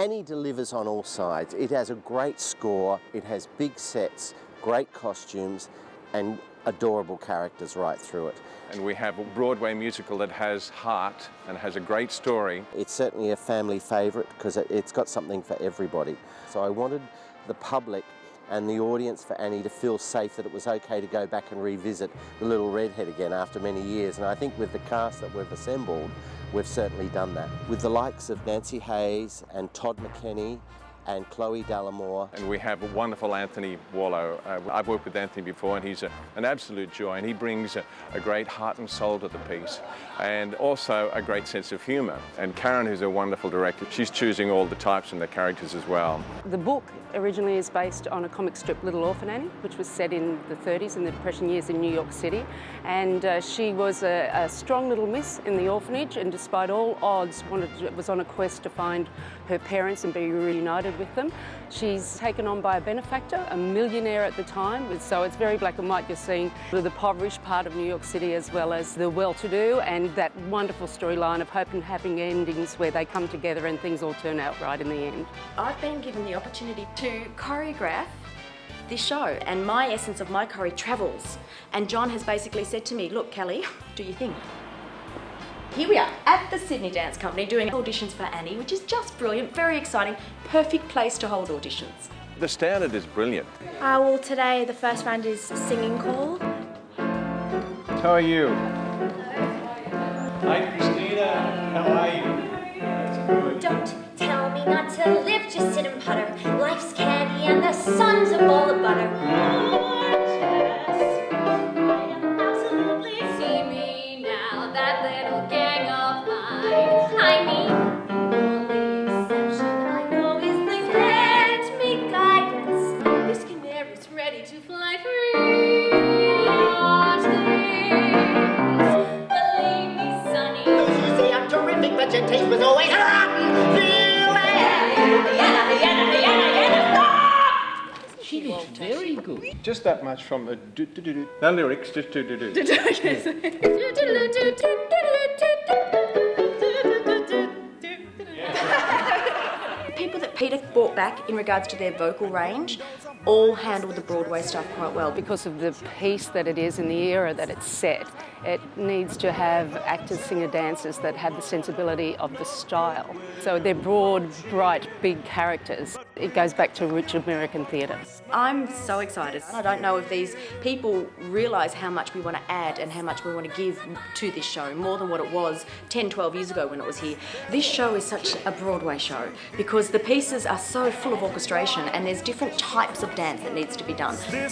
Annie delivers on all sides. It has a great score, it has big sets, great costumes, and adorable characters right through it. And we have a Broadway musical that has heart and has a great story. It's certainly a family favourite because it's got something for everybody. So I wanted the public and the audience for Annie to feel safe that it was okay to go back and revisit the Little Redhead again after many years. And I think with the cast that we've assembled, we've certainly done that. With the likes of Nancy Hayes and Todd McKenney and Chloe Dallimore. And we have a wonderful Anthony Warlow. I've worked with Anthony before, and he's an absolute joy, and he brings a great heart and soul to the piece, and also a great sense of humour. And Karen, who's a wonderful director, she's choosing all the types and the characters as well. The book originally is based on a comic strip, Little Orphan Annie, which was set in the 30s, in the Depression years in New York City. And she was a strong little miss in the orphanage, and despite all odds, was on a quest to find her parents and be reunited with them. She's taken on by a benefactor, a millionaire at the time, so it's very black and white. You're seeing the impoverished part of New York City as well as the well-to-do, and that wonderful storyline of hope and happy endings where they come together and things all turn out right in the end. I've been given the opportunity to choreograph this show, and my essence of my choreo travels. And John has basically said to me, look, Kelly, do you think? Here we are at the Sydney Dance Company doing auditions for Annie, which is just brilliant, very exciting, perfect place to hold auditions. The standard is brilliant. Well, today the first round is singing call. How are you? Hi, Christina. How are you? That's good. Don't tell me not to live, just sit and putter. Life's candy and the sun's a bowl of butter. Gorgeous. I am absolutely. See me now, that little gang of mine. I mean, the only exception I know is the grant me guidance. This canary's ready to fly free. Believe me, Sonny. Those who say I'm terrific, but your taste was always rotten. She looks very good. Just that much from a do-do-do-do. No lyrics, just do-do-do. People that Peter brought back in regards to their vocal range all handled the Broadway stuff quite well. Because of the piece that it is in the era that it's set, it needs to have actors, singer, dancers that have the sensibility of the style. So they're broad, bright, big characters. It goes back to rich American theatre. I'm so excited. I don't know if these people realise how much we want to add and how much we want to give to this show, more than what it was 10, 12 years ago when it was here. This show is such a Broadway show because the pieces are so full of orchestration and there's different types of dance that needs to be done. Good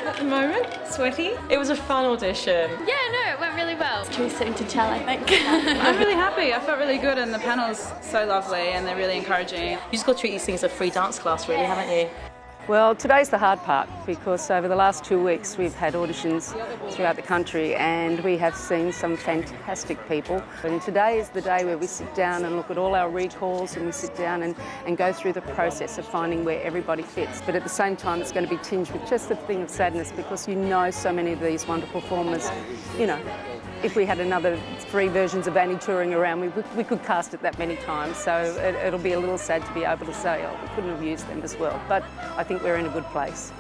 at the moment, sweaty. It was a fun audition. Yeah, no, it went really well. It's too soon to tell, I think. I'm really happy. I felt really good, and the panel's so lovely and they're really encouraging. You just got to treat these things as a free dance class, really, haven't you? Well, today's the hard part because over the last 2 weeks we've had auditions throughout the country and we have seen some fantastic people. And today is the day where we sit down and look at all our recalls and we sit down and go through the process of finding where everybody fits. But at the same time it's going to be tinged with just a thing of sadness because you know so many of these wonderful performers, you know, if we had another 3 versions of Annie touring around, we could cast it that many times. So it'll be a little sad to be able to say, oh, we couldn't have used them as well. But I think we're in a good place.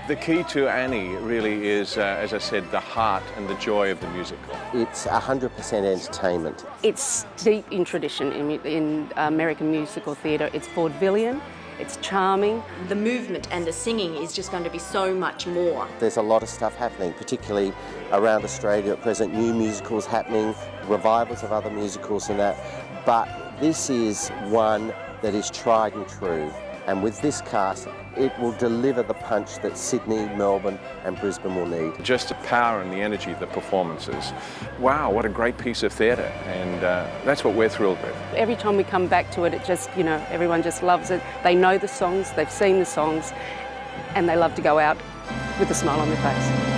The key to Annie really is, as I said, the heart and the joy of the musical. It's 100% entertainment. It's deep in tradition in American musical theatre. It's vaudevillian. It's charming. The movement and the singing is just going to be so much more. There's a lot of stuff happening, particularly around Australia at present, new musicals happening, revivals of other musicals and that. But this is one that is tried and true. And with this cast, it will deliver the punch that Sydney, Melbourne and Brisbane will need. Just the power and the energy of the performances. Wow, what a great piece of theatre, and that's what we're thrilled with. Every time we come back to it, it just, you know, everyone just loves it. They know the songs, they've seen the songs, and they love to go out with a smile on their face.